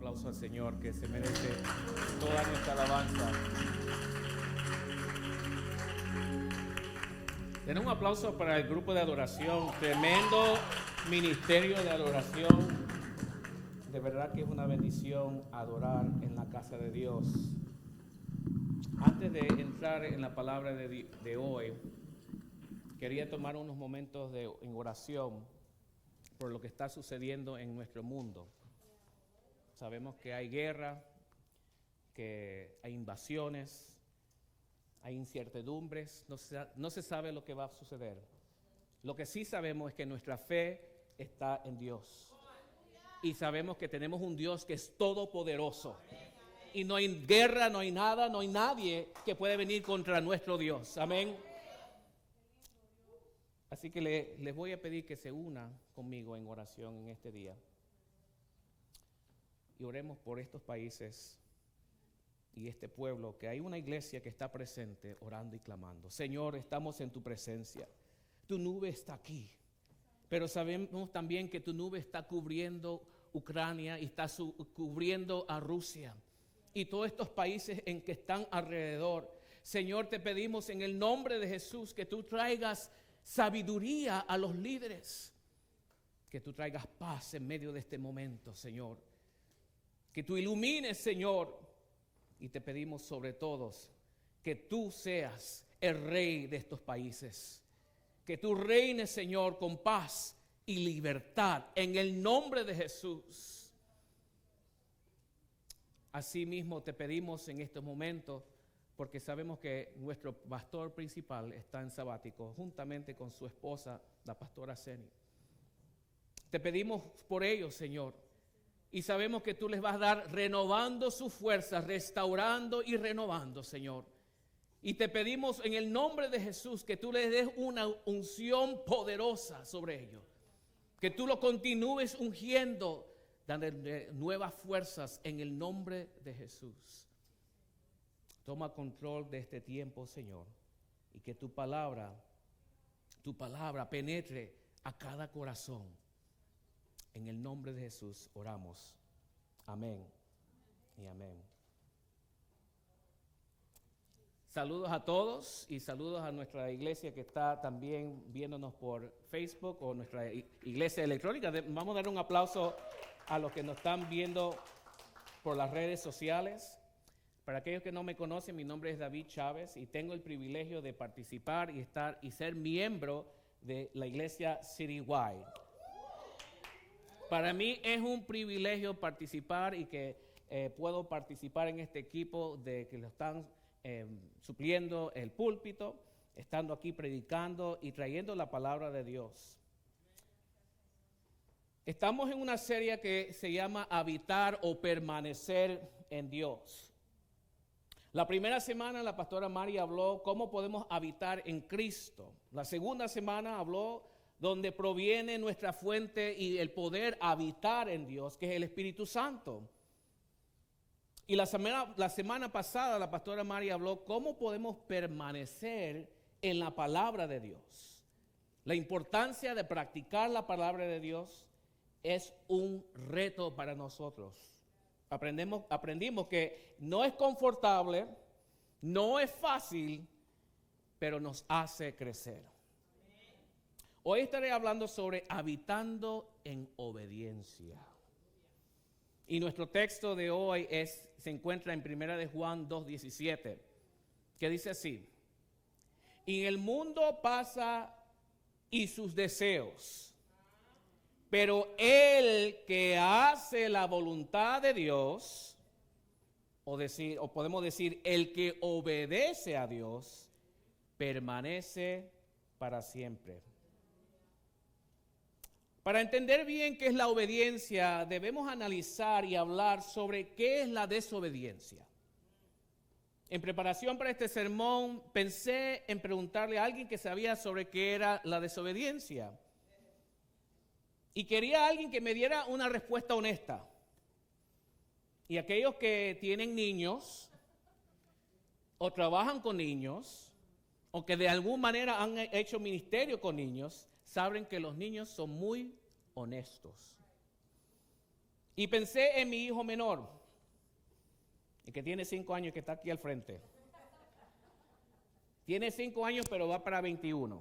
aplauso al Señor, que se merece toda nuestra alabanza. Den un aplauso para el grupo de adoración, tremendo ministerio de adoración. De verdad que es una bendición adorar en la casa de Dios. Antes de entrar en la palabra de hoy, quería tomar unos momentos en oración por lo que está sucediendo en nuestro mundo. Sabemos que hay guerra, que hay invasiones, hay incertidumbres, no se sabe lo que va a suceder. Lo que sí sabemos es que nuestra fe está en Dios. Y sabemos que tenemos un Dios que es todopoderoso. Y no hay guerra, no hay nada, no hay nadie que puede venir contra nuestro Dios. Amén. Así que les voy a pedir que se unan conmigo en oración en este día. Y oremos por estos países y este pueblo, que hay una iglesia que está presente orando y clamando. Señor, estamos en tu presencia. Tu nube está aquí. Pero sabemos también que tu nube está cubriendo Ucrania y está cubriendo a Rusia y todos estos países en que están alrededor. Señor, te pedimos en el nombre de Jesús que tú traigas sabiduría a los líderes, que tú traigas paz en medio de este momento, Señor, que tú ilumines, Señor, y te pedimos sobre todos que tú seas el rey de estos países, que tú reines, Señor, con paz y libertad en el nombre de Jesús. Asimismo te pedimos en estos momentos, porque sabemos que nuestro pastor principal está en sabático, juntamente con su esposa, la pastora Ceni. Te pedimos por ellos, Señor, y sabemos que tú les vas a dar renovando sus fuerzas, restaurando y renovando, Señor. Y te pedimos en el nombre de Jesús que tú les des una unción poderosa sobre ellos, que tú lo continúes ungiendo, dándole nuevas fuerzas en el nombre de Jesús. Toma control de este tiempo, Señor, y que tu palabra penetre a cada corazón. En el nombre de Jesús oramos. Amén y amén. Saludos a todos y saludos a nuestra iglesia que está también viéndonos por Facebook o nuestra iglesia electrónica. Vamos a dar un aplauso a los que nos están viendo por las redes sociales. Para aquellos que no me conocen, mi nombre es David Chávez y tengo el privilegio de participar y ser miembro de la iglesia Citywide. Para mí es un privilegio participar y que puedo participar en este equipo de que lo están supliendo el púlpito, estando aquí predicando y trayendo la palabra de Dios. Estamos en una serie que se llama Habitar o Permanecer en Dios. La primera semana la pastora Mari habló cómo podemos habitar en Cristo. La segunda semana habló donde proviene nuestra fuente y el poder habitar en Dios, que es el Espíritu Santo. Y la semana pasada la pastora Mari habló cómo podemos permanecer en la palabra de Dios. La importancia de practicar la palabra de Dios es un reto para nosotros. Aprendimos que no es confortable, no es fácil, pero nos hace crecer. Hoy estaré hablando sobre habitando en obediencia. Y nuestro texto de hoy se encuentra en 1 de Juan 2:17, que dice así: y el mundo pasa y sus deseos, pero el que hace la voluntad de Dios, o podemos decir, el que obedece a Dios, permanece para siempre. Para entender bien qué es la obediencia, debemos analizar y hablar sobre qué es la desobediencia. En preparación para este sermón, pensé en preguntarle a alguien que sabía sobre qué era la desobediencia. Y quería a alguien que me diera una respuesta honesta. Y aquellos que tienen niños, o trabajan con niños, o que de alguna manera han hecho ministerio con niños, saben que los niños son muy honestos. Y pensé en mi hijo menor, el que tiene 5 años, que está aquí al frente. Tiene 5 años, pero va para 21.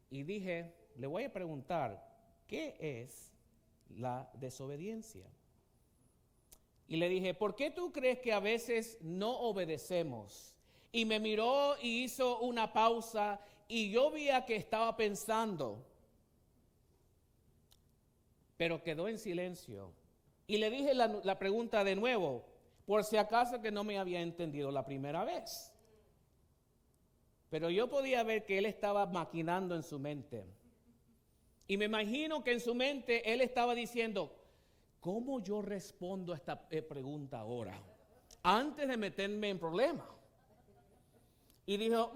Y dije, le voy a preguntar, ¿qué es la desobediencia? Y le dije, ¿por qué tú crees que a veces no obedecemos? Y me miró y hizo una pausa y yo veía que estaba pensando, pero quedó en silencio. Y le dije la pregunta de nuevo, por si acaso que no me había entendido la primera vez. Pero yo podía ver que él estaba maquinando en su mente. Y me imagino que en su mente él estaba diciendo, ¿cómo yo respondo a esta pregunta ahora? Antes de meterme en problemas. Y dijo,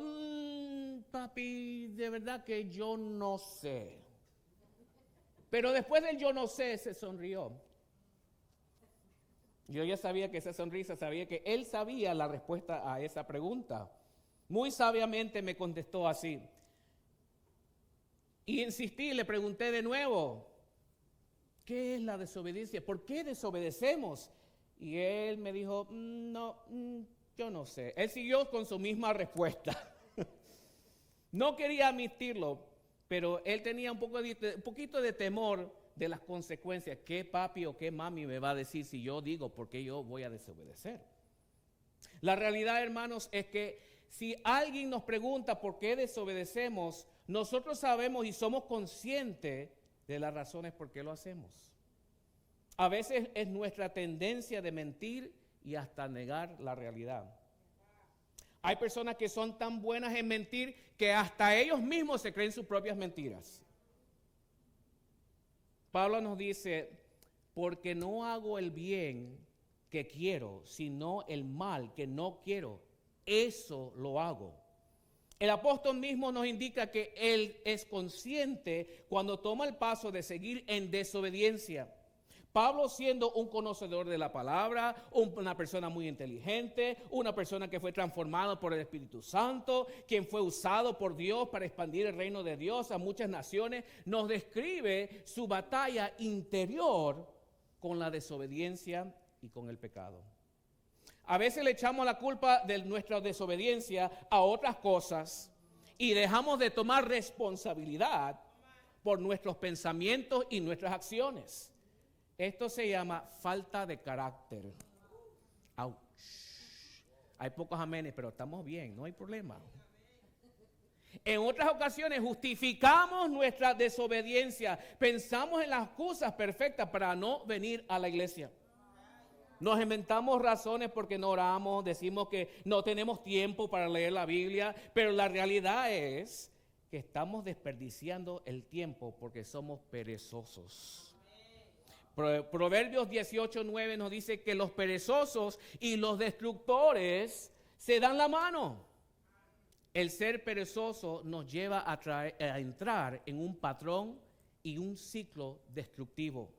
papi, de verdad que yo no sé. Pero después del yo no sé, se sonrió. Yo ya sabía que esa sonrisa, sabía que él sabía la respuesta a esa pregunta. Muy sabiamente me contestó así. Y insistí, le pregunté de nuevo, ¿qué es la desobediencia? ¿Por qué desobedecemos? Y él me dijo, no, yo no sé. Él siguió con su misma respuesta. No quería admitirlo, pero él tenía un poquito de temor de las consecuencias. ¿Qué papi o qué mami me va a decir si yo digo por qué yo voy a desobedecer? La realidad, hermanos, es que si alguien nos pregunta por qué desobedecemos, nosotros sabemos y somos conscientes de las razones por qué lo hacemos. A veces es nuestra tendencia de mentir y hasta negar la realidad. Hay personas que son tan buenas en mentir que hasta ellos mismos se creen sus propias mentiras. Pablo nos dice, porque no hago el bien que quiero, sino el mal que no quiero, eso lo hago. El apóstol mismo nos indica que él es consciente cuando toma el paso de seguir en desobediencia. Pablo, siendo un conocedor de la palabra, una persona muy inteligente, una persona que fue transformada por el Espíritu Santo, quien fue usado por Dios para expandir el reino de Dios a muchas naciones, nos describe su batalla interior con la desobediencia y con el pecado. A veces le echamos la culpa de nuestra desobediencia a otras cosas y dejamos de tomar responsabilidad por nuestros pensamientos y nuestras acciones. Esto se llama falta de carácter. Ouch. Hay pocos amenes, pero estamos bien, no hay problema. En otras ocasiones justificamos nuestra desobediencia. Pensamos en las excusas perfectas para no venir a la iglesia. Nos inventamos razones porque no oramos, decimos que no tenemos tiempo para leer la Biblia, pero la realidad es que estamos desperdiciando el tiempo porque somos perezosos. Proverbios 18:9 nos dice que los perezosos y los destructores se dan la mano. El ser perezoso nos lleva a entrar en un patrón y un ciclo destructivo.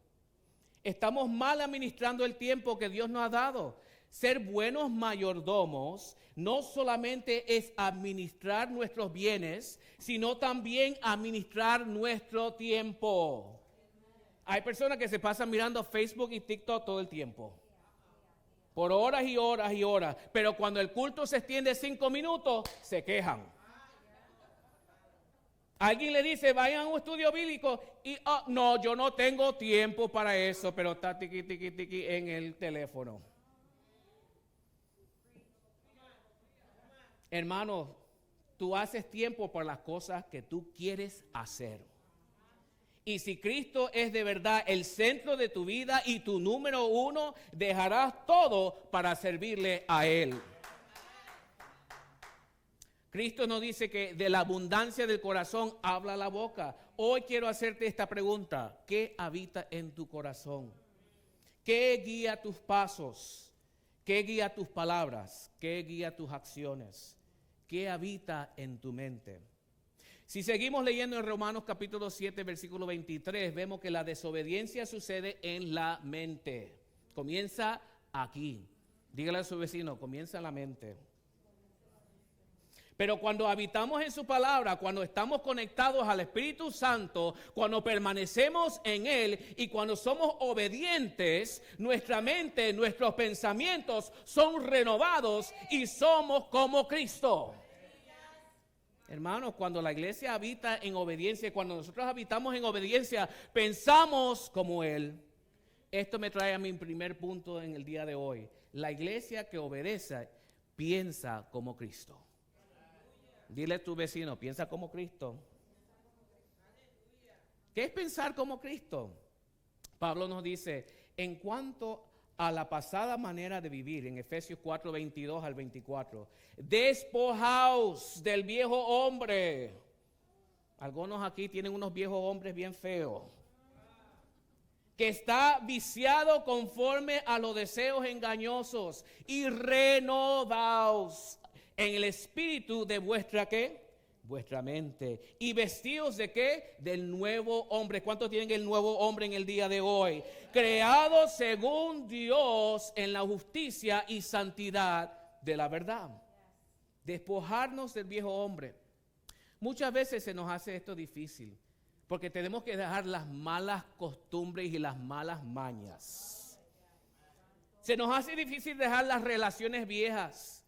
Estamos mal administrando el tiempo que Dios nos ha dado. Ser buenos mayordomos no solamente es administrar nuestros bienes, sino también administrar nuestro tiempo. Hay personas que se pasan mirando Facebook y TikTok todo el tiempo. Por horas y horas y horas. Pero cuando el culto se extiende 5 minutos, se quejan. Alguien le dice, vayan a un estudio bíblico. Y, no, yo no tengo tiempo para eso. Pero está tiqui, tiqui, tiqui en el teléfono. Hermano, tú haces tiempo para las cosas que tú quieres hacer. Y si Cristo es de verdad el centro de tu vida y tu número 1, dejarás todo para servirle a Él. Cristo nos dice que de la abundancia del corazón habla la boca. Hoy quiero hacerte esta pregunta. ¿Qué habita en tu corazón? ¿Qué guía tus pasos? ¿Qué guía tus palabras? ¿Qué guía tus acciones? ¿Qué habita en tu mente? Si seguimos leyendo en Romanos capítulo 7, versículo 23, vemos que la desobediencia sucede en la mente. Comienza aquí. Dígale a su vecino, comienza en la mente. Pero cuando habitamos en su palabra, cuando estamos conectados al Espíritu Santo, cuando permanecemos en Él y cuando somos obedientes, nuestra mente, nuestros pensamientos son renovados y somos como Cristo. Hermanos, cuando la iglesia habita en obediencia, cuando nosotros habitamos en obediencia, pensamos como Él. Esto me trae a mi primer punto en el día de hoy. La iglesia que obedece piensa como Cristo. Dile a tu vecino, piensa como Cristo. ¿Qué es pensar como Cristo? Pablo nos dice, en cuanto a la pasada manera de vivir, en Efesios 4, 22 al 24, despojaos del viejo hombre. Algunos aquí tienen unos viejos hombres bien feos, que está viciado conforme a los deseos engañosos, y renovaos en el espíritu de vuestra ¿qué? Vuestra mente. ¿Y vestidos de qué? Del nuevo hombre. ¿Cuántos tienen el nuevo hombre en el día de hoy? Creado según Dios en la justicia y santidad de la verdad. Despojarnos del viejo hombre. Muchas veces se nos hace esto difícil, porque tenemos que dejar las malas costumbres y las malas mañas. Se nos hace difícil dejar las relaciones viejas.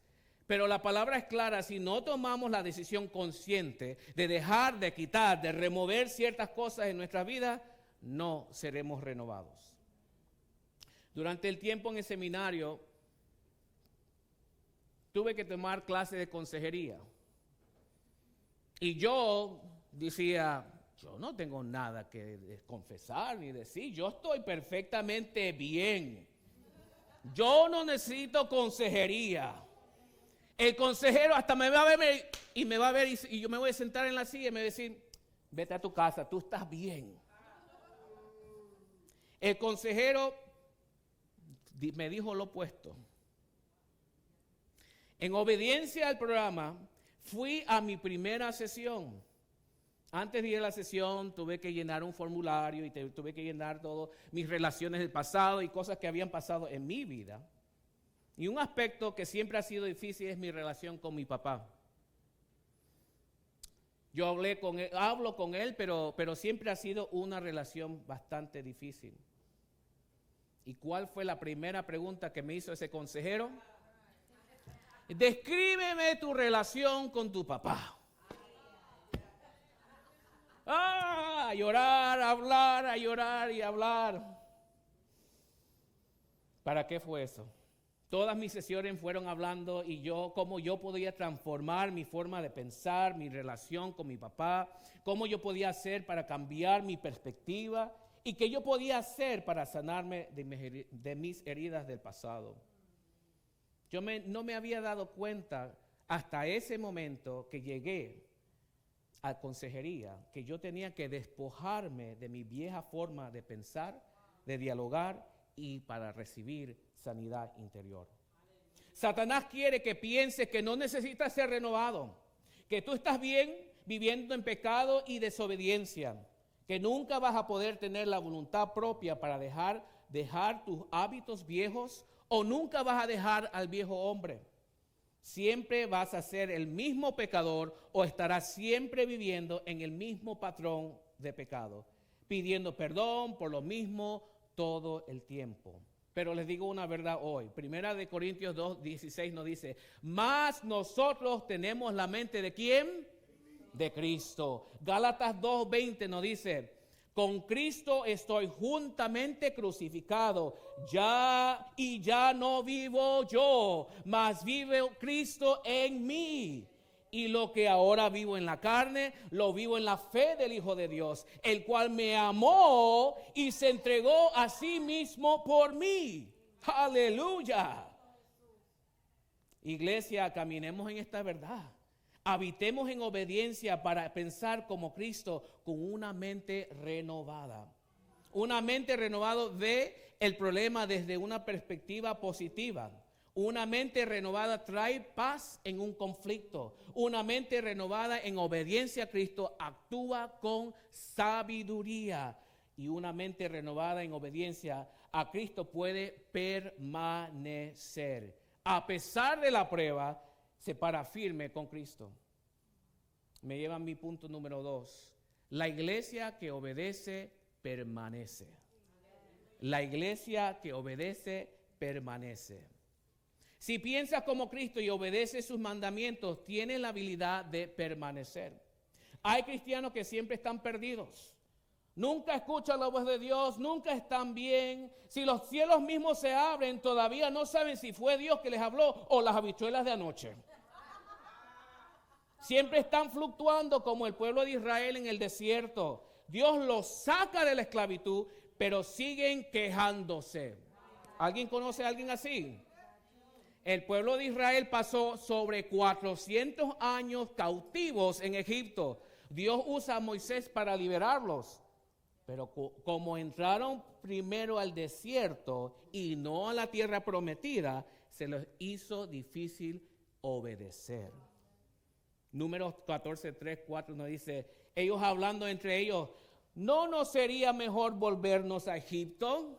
Pero la palabra es clara, si no tomamos la decisión consciente de dejar, de quitar, de remover ciertas cosas en nuestra vida, no seremos renovados. Durante el tiempo en el seminario, tuve que tomar clases de consejería. Y yo decía, yo no tengo nada que confesar ni decir, yo estoy perfectamente bien. Yo no necesito consejería. El consejero hasta me va a ver y yo me voy a sentar en la silla y me va a decir, vete a tu casa, tú estás bien. El consejero me dijo lo opuesto. En obediencia al programa, fui a mi primera sesión. Antes de ir a la sesión, tuve que llenar un formulario y tuve que llenar todas mis relaciones del pasado y cosas que habían pasado en mi vida. Y un aspecto que siempre ha sido difícil es mi relación con mi papá. Yo hablo con él, pero siempre ha sido una relación bastante difícil. ¿Y cuál fue la primera pregunta que me hizo ese consejero? Descríbeme tu relación con tu papá. A llorar, a hablar, a llorar y hablar. ¿Para qué fue eso? Todas mis sesiones fueron hablando y cómo yo podía transformar mi forma de pensar, mi relación con mi papá, cómo yo podía hacer para cambiar mi perspectiva y qué yo podía hacer para sanarme de mis heridas del pasado. Yo no me había dado cuenta hasta ese momento que llegué a consejería, que yo tenía que despojarme de mi vieja forma de pensar, de dialogar y para recibir sanidad interior. Satanás quiere que pienses que no necesitas ser renovado, que tú estás bien viviendo en pecado y desobediencia, que nunca vas a poder tener la voluntad propia para dejar tus hábitos viejos o nunca vas a dejar al viejo hombre. Siempre vas a ser el mismo pecador o estarás siempre viviendo en el mismo patrón de pecado, pidiendo perdón por lo mismo todo el tiempo. Pero les digo una verdad hoy. Primera de Corintios 2:16 nos dice, mas nosotros tenemos la mente ¿de quién? De Cristo. Gálatas 2:20 nos dice, con Cristo estoy juntamente crucificado, ya no vivo yo, mas vive Cristo en mí. Y lo que ahora vivo en la carne, lo vivo en la fe del Hijo de Dios, el cual me amó y se entregó a sí mismo por mí. ¡Aleluya! Iglesia, caminemos en esta verdad. Habitemos en obediencia para pensar como Cristo con una mente renovada. Una mente renovada ve el problema desde una perspectiva positiva. Una mente renovada trae paz en un conflicto. Una mente renovada en obediencia a Cristo actúa con sabiduría. Y una mente renovada en obediencia a Cristo puede permanecer. A pesar de la prueba, se para firme con Cristo. Me lleva a mi punto número 2. La iglesia que obedece, permanece. La iglesia que obedece, permanece. Si piensas como Cristo y obedeces sus mandamientos, tienes la habilidad de permanecer. Hay cristianos que siempre están perdidos. Nunca escuchan la voz de Dios, nunca están bien. Si los cielos mismos se abren, todavía no saben si fue Dios que les habló o las habichuelas de anoche. Siempre están fluctuando como el pueblo de Israel en el desierto. Dios los saca de la esclavitud, pero siguen quejándose. ¿Alguien conoce a alguien así? El pueblo de Israel pasó sobre 400 años cautivos en Egipto. Dios usa a Moisés para liberarlos. Pero como entraron primero al desierto y no a la tierra prometida, se les hizo difícil obedecer. Números 14, 3, 4 nos dice, ellos hablando entre ellos, ¿no nos sería mejor volvernos a Egipto?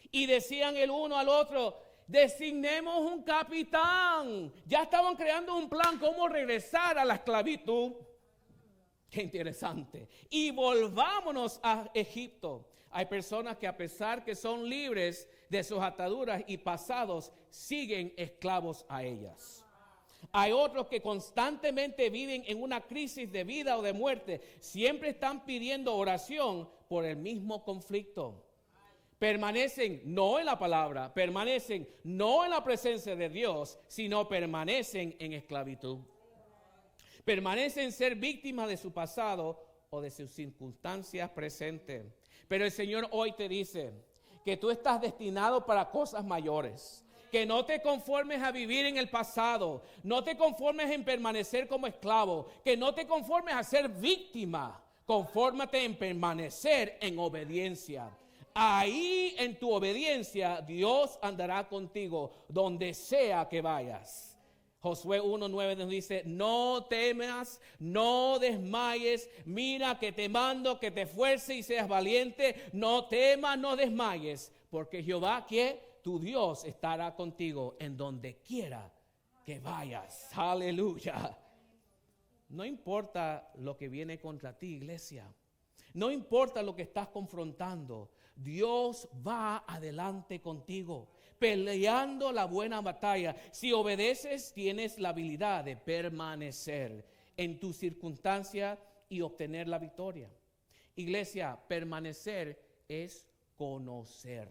Y decían el uno al otro, designemos un capitán. Ya estaban creando un plan cómo regresar a la esclavitud. Qué interesante. Y volvámonos a Egipto. Hay personas que a pesar que son libres de sus ataduras y pasados, siguen esclavos a ellas. Hay otros que constantemente viven en una crisis de vida o de muerte. Siempre están pidiendo oración por el mismo conflicto. Permanecen no en la palabra, permanecen no en la presencia de Dios, sino permanecen en esclavitud. Permanecen ser víctimas de su pasado o de sus circunstancias presentes. Pero el Señor hoy te dice que tú estás destinado para cosas mayores. Que no te conformes a vivir en el pasado. No te conformes en permanecer como esclavo. Que no te conformes a ser víctima. Confórmate en permanecer en obediencia. Ahí en tu obediencia Dios andará contigo donde sea que vayas. Josué 1:9 nos dice, no temas, no desmayes, mira que te mando que te esfuerces y seas valiente, no temas, no desmayes, porque Jehová, que tu Dios estará contigo en donde quiera que vayas. Aleluya. No importa lo que viene contra ti, iglesia. No importa lo que estás confrontando. Dios va adelante contigo, peleando la buena batalla. Si obedeces, tienes la habilidad de permanecer en tu circunstancia y obtener la victoria. Iglesia, permanecer es conocer.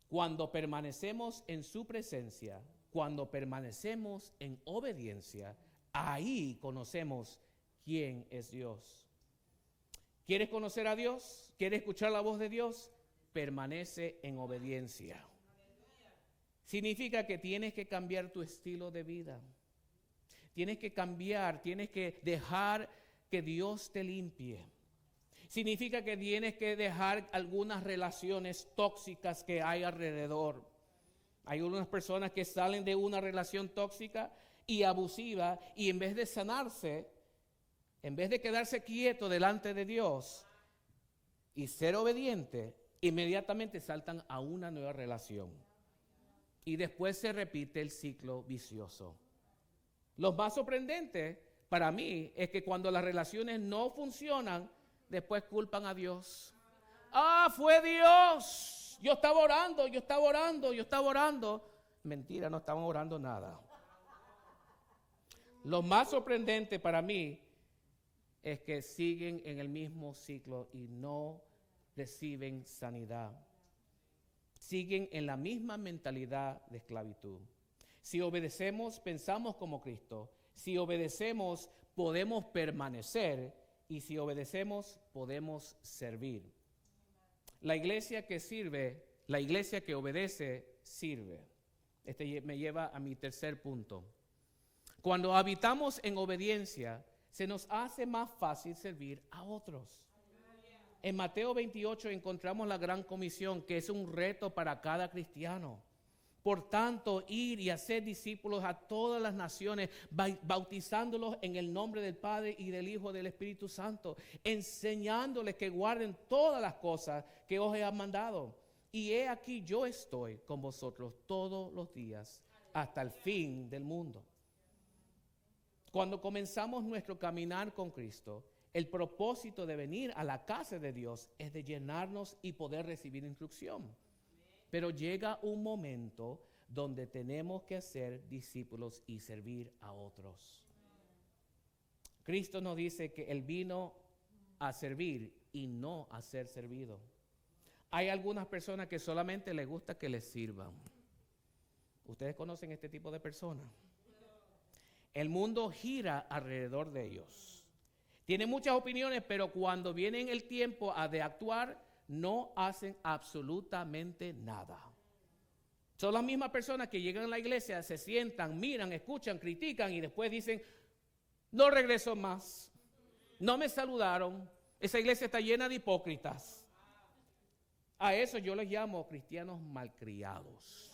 Cuando permanecemos en su presencia, cuando permanecemos en obediencia, ahí conocemos quién es Dios. ¿Quieres conocer a Dios? ¿Quieres escuchar la voz de Dios? Permanece en obediencia. Significa que tienes que cambiar tu estilo de vida. Tienes que cambiar, tienes que dejar que Dios te limpie. Significa que tienes que dejar algunas relaciones tóxicas que hay alrededor. Hay unas personas que salen de una relación tóxica y abusiva y en vez de sanarse, en vez de quedarse quieto delante de Dios y ser obediente, inmediatamente saltan a una nueva relación. Y después se repite el ciclo vicioso. Lo más sorprendente para mí es que cuando las relaciones no funcionan, después culpan a Dios. Ah, fue Dios. Yo estaba orando. Mentira, no estaban orando nada. Lo más sorprendente para mí es que siguen en el mismo ciclo y no reciben sanidad. Siguen en la misma mentalidad de esclavitud. Si obedecemos, pensamos como Cristo. Si obedecemos, podemos permanecer. Y si obedecemos, podemos servir. La iglesia que sirve, la iglesia que obedece, sirve. Este me lleva a mi tercer punto. Cuando habitamos en obediencia, se nos hace más fácil servir a otros. En Mateo 28 encontramos la gran comisión, que es un reto para cada cristiano. Por tanto, ir y hacer discípulos a todas las naciones, bautizándolos en el nombre del Padre y del Hijo y del Espíritu Santo, enseñándoles que guarden todas las cosas que os he mandado. Y he aquí, yo estoy con vosotros todos los días hasta el fin del mundo. Cuando comenzamos nuestro caminar con Cristo, el propósito de venir a la casa de Dios es de llenarnos y poder recibir instrucción. Pero llega un momento donde tenemos que ser discípulos y servir a otros. Cristo nos dice que Él vino a servir y no a ser servido. Hay algunas personas que solamente les gusta que les sirvan. ¿Ustedes conocen este tipo de personas? El mundo gira alrededor de ellos. Tienen muchas opiniones, pero cuando viene el tiempo de actuar, no hacen absolutamente nada. Son las mismas personas que llegan a la iglesia, se sientan, miran, escuchan, critican y después dicen, no regreso más, no me saludaron, esa iglesia está llena de hipócritas. A eso yo les llamo cristianos malcriados.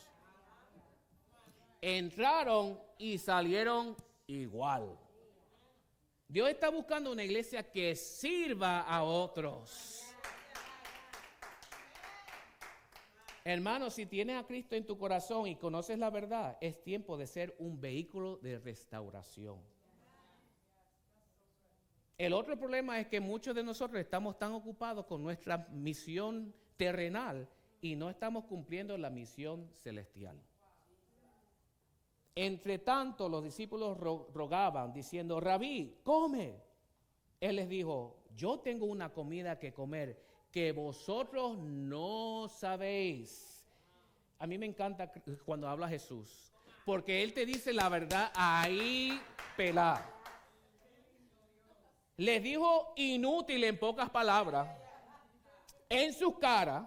Entraron y salieron igual. Dios está buscando una iglesia que sirva a otros. Hermano, si tienes a Cristo en tu corazón y conoces la verdad, es tiempo de ser un vehículo de restauración. El otro problema es que muchos de nosotros estamos tan ocupados con nuestra misión terrenal y no estamos cumpliendo la misión celestial. Entre tanto, los discípulos rogaban diciendo, Rabí, come. Él les dijo, yo tengo una comida que comer que vosotros no sabéis. A mí me encanta cuando habla Jesús, porque Él te dice la verdad ahí pelada. Les dijo inútil en pocas palabras, en sus caras,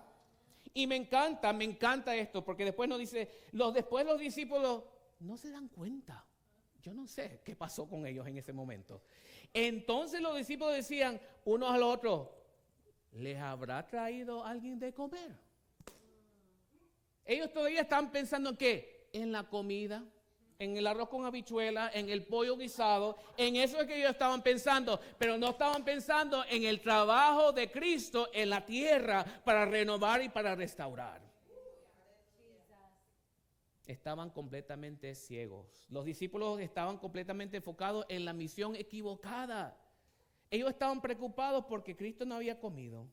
y me encanta esto, porque después nos dice, después los discípulos no se dan cuenta. Yo no sé qué pasó con ellos en ese momento. Entonces los discípulos decían unos al otro, ¿les habrá traído alguien de comer? Ellos todavía están pensando en ¿qué? En la comida, en el arroz con habichuela, en el pollo guisado, en eso es que ellos estaban pensando, pero no estaban pensando en el trabajo de Cristo en la tierra para renovar y para restaurar. Estaban completamente ciegos. Los discípulos estaban completamente enfocados en la misión equivocada. Ellos estaban preocupados porque Cristo no había comido.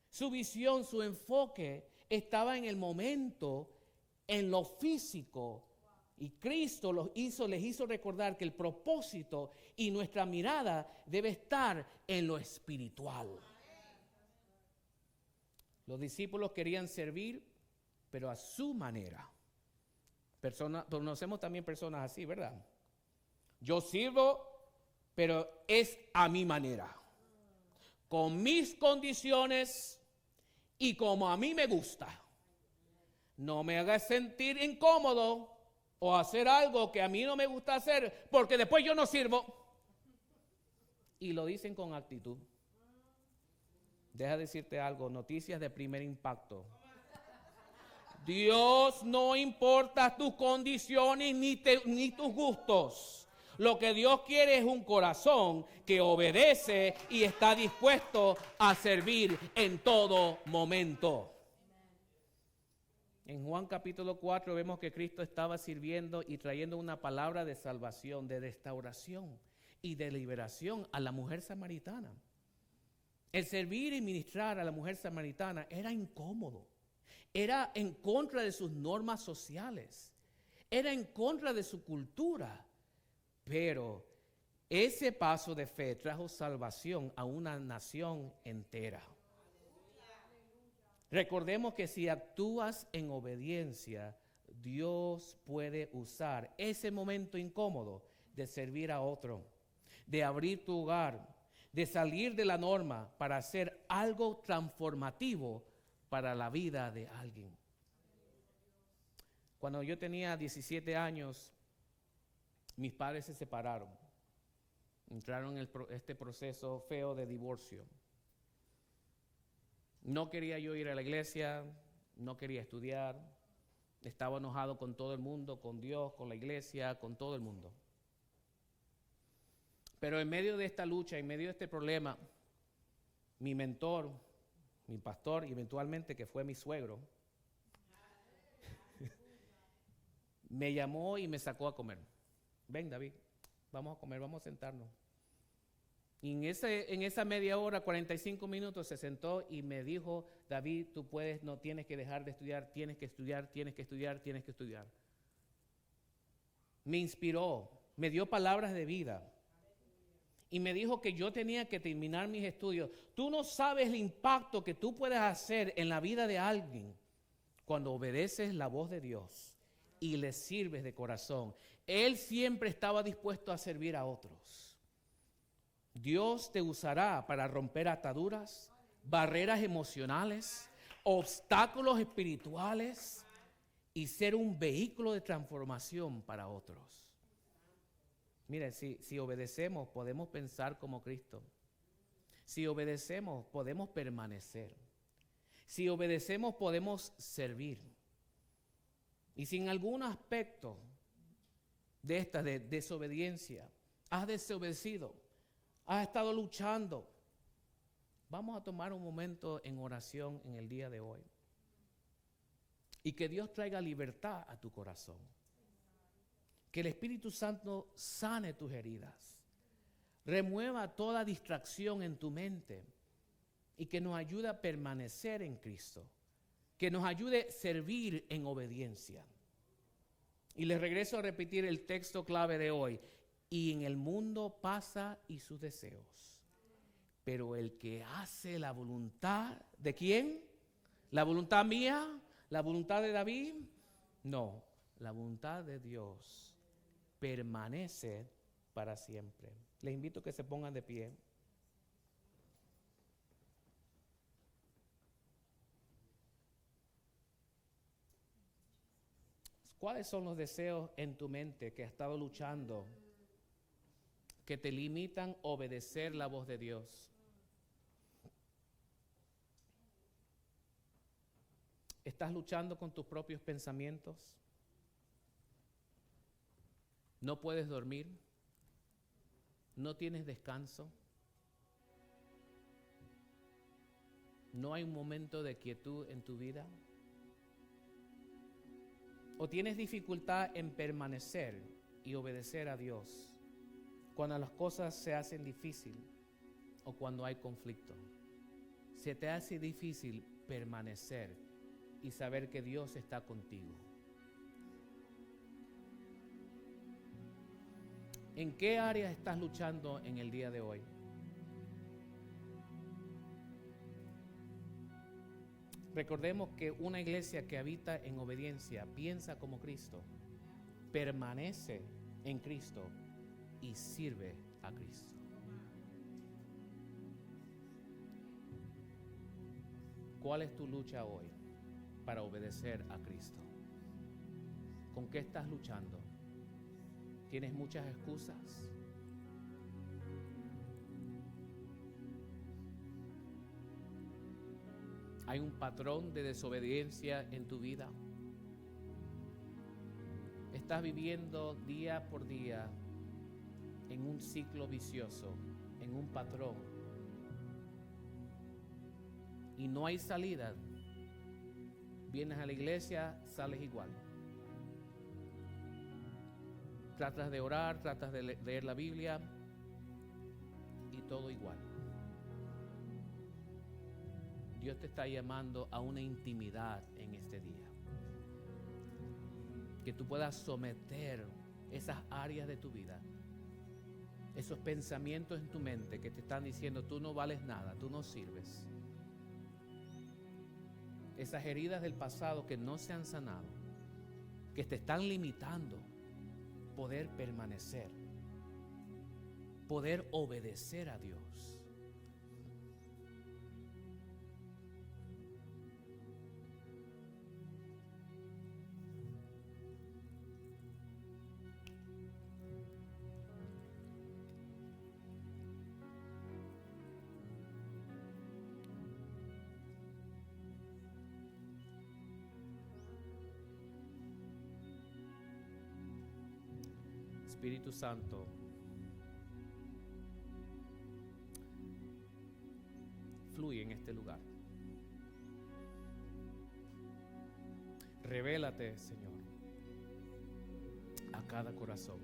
Su visión, su enfoque estaba en el momento, en lo físico. Y Cristo les hizo recordar que el propósito y nuestra mirada debe estar en lo espiritual. Los discípulos querían servir, pero a su manera. Conocemos también personas así, ¿verdad? Yo sirvo, pero es a mi manera, con mis condiciones y como a mí me gusta. No me hagas sentir incómodo o hacer algo que a mí no me gusta hacer, porque después yo no sirvo. Y lo dicen con actitud. Deja decirte algo, noticias de primer impacto. Dios no importa tus condiciones ni tus gustos. Lo que Dios quiere es un corazón que obedece y está dispuesto a servir en todo momento. En Juan capítulo 4 vemos que Cristo estaba sirviendo y trayendo una palabra de salvación, de restauración y de liberación a la mujer samaritana. El servir y ministrar a la mujer samaritana era incómodo. Era en contra de sus normas sociales. Era en contra de su cultura. Pero ese paso de fe trajo salvación a una nación entera. Recordemos que si actúas en obediencia, Dios puede usar ese momento incómodo de servir a otro, de abrir tu hogar, de salir de la norma para hacer algo transformativo para la vida de alguien. Cuando yo tenía 17 años, mis padres se separaron. Entraron en este proceso feo de divorcio. No quería yo ir a la iglesia, no quería estudiar. Estaba enojado con todo el mundo, con Dios, con la iglesia, con todo el mundo. Pero en medio de esta lucha, en medio de este problema, mi mentor, mi pastor y eventualmente que fue mi suegro, Me llamó y me sacó a comer. Ven, David, vamos a comer, vamos a sentarnos. Y en esa media hora, 45 minutos, se sentó y me dijo, David, tú puedes, no tienes que dejar de estudiar, tienes que estudiar, tienes que estudiar, tienes que estudiar. Me inspiró, me dio palabras de vida. Y me dijo que yo tenía que terminar mis estudios. Tú no sabes el impacto que tú puedes hacer en la vida de alguien cuando obedeces la voz de Dios y le sirves de corazón. Él siempre estaba dispuesto a servir a otros. Dios te usará para romper ataduras, barreras emocionales, obstáculos espirituales y ser un vehículo de transformación para otros. Mire, si obedecemos, podemos pensar como Cristo. Si obedecemos, podemos permanecer. Si obedecemos, podemos servir. Y si en algún aspecto de esta de desobediencia has desobedecido, has estado luchando, vamos a tomar un momento en oración en el día de hoy. Y que Dios traiga libertad a tu corazón. Que el Espíritu Santo sane tus heridas. Remueva toda distracción en tu mente. Y que nos ayude a permanecer en Cristo. Que nos ayude a servir en obediencia. Y les regreso a repetir el texto clave de hoy. Y en el mundo pasa y sus deseos. Pero el que hace la voluntad, ¿de quién? ¿La voluntad mía? ¿La voluntad de David? No, la voluntad de Dios permanece para siempre. Les invito a que se pongan de pie. ¿Cuáles son los deseos en tu mente que has estado luchando, que te limitan a obedecer la voz de Dios? ¿Estás luchando con tus propios pensamientos? ¿No puedes dormir? ¿No tienes descanso? ¿No hay un momento de quietud en tu vida? ¿O tienes dificultad en permanecer y obedecer a Dios cuando las cosas se hacen difíciles o cuando hay conflicto? ¿Se te hace difícil permanecer y saber que Dios está contigo? ¿En qué áreas estás luchando en el día de hoy? Recordemos que una iglesia que habita en obediencia piensa como Cristo, permanece en Cristo y sirve a Cristo. ¿Cuál es tu lucha hoy para obedecer a Cristo? ¿Con qué estás luchando? ¿Tienes muchas excusas? ¿Hay un patrón de desobediencia en tu vida? ¿Estás viviendo día por día en un ciclo vicioso, en un patrón? Y no hay salida. Vienes a la iglesia, sales igual. Tratas de orar, tratas de leer la Biblia y todo igual. Dios te está llamando a una intimidad en este día. Que tú puedas someter esas áreas de tu vida, esos pensamientos en tu mente que te están diciendo tú no vales nada, tú no sirves. Esas heridas del pasado que no se han sanado, que te están limitando poder permanecer, poder obedecer a Dios. Espíritu Santo, fluye en este lugar. Revélate, Señor. cada corazón.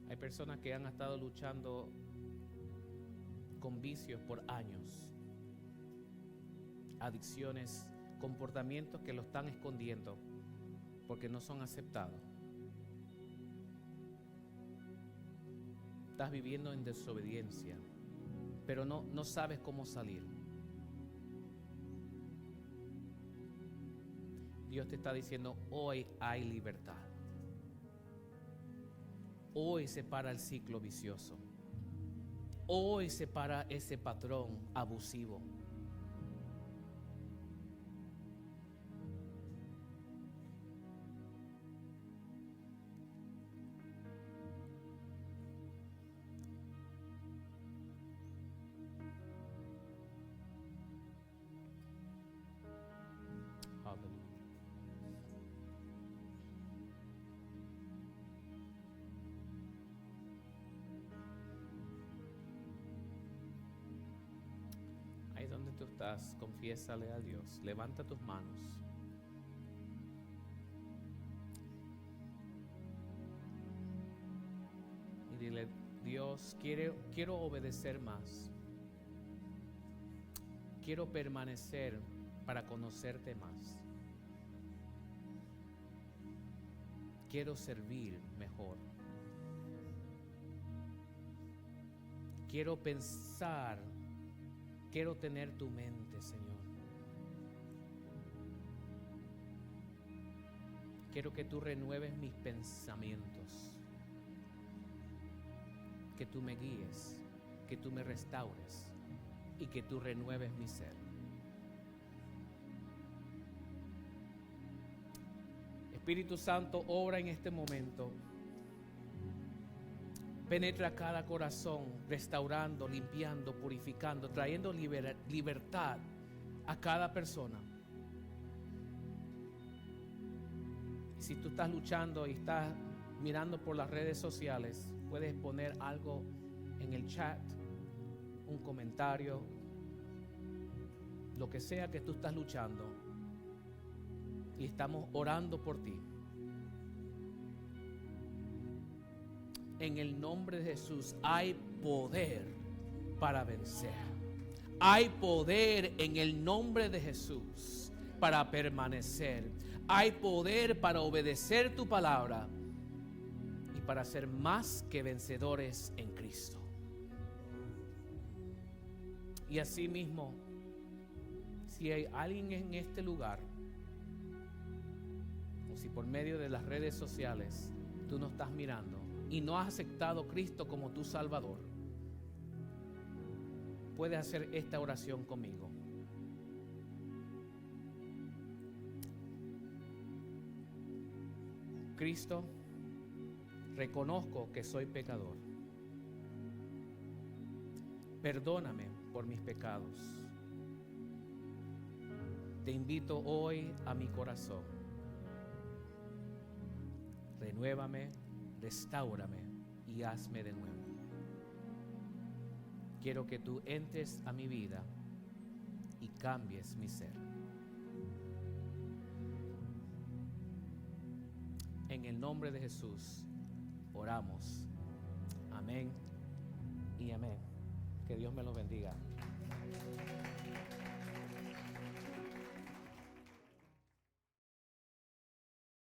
Hay personas que han estado luchando con vicios por años, adicciones, comportamientos que lo están escondiendo porque no son aceptados. Estás viviendo en desobediencia, pero no sabes cómo salir. Dios te está diciendo, hoy hay libertad. Hoy se para el ciclo vicioso. Hoy se para ese patrón abusivo. Aleluya. Ahí donde tú estás, confiésale a Dios. Levanta tus manos. Y dile, Dios, quiero obedecer más. Quiero permanecer para conocerte más. Quiero servir mejor. Quiero pensar, quiero tener tu mente, Señor. Quiero que tú renueves mis pensamientos. Que tú me guíes, que tú me restaures y que tú renueves mi ser. Espíritu Santo, obra en este momento. Penetra cada corazón, restaurando, limpiando, purificando, trayendo libertad a cada persona. Y si tú estás luchando y estás mirando por las redes sociales, puedes poner algo en el chat, un comentario, lo que sea que tú estás luchando, y estamos orando por ti. En el nombre de Jesús hay poder para vencer. Hay poder en el nombre de Jesús para permanecer. Hay poder para obedecer tu palabra y para ser más que vencedores en Cristo. Y asimismo, si hay alguien en este lugar, o si por medio de las redes sociales tú no estás mirando y no has aceptado a Cristo como tu Salvador, puedes hacer esta oración conmigo. Cristo, reconozco que soy pecador. Perdóname por mis pecados. Te invito hoy a mi corazón. Renuévame, restáurame y hazme de nuevo. Quiero que tú entres a mi vida y cambies mi ser. En el nombre de Jesús oramos. Amén y amén. Que Dios me lo bendiga.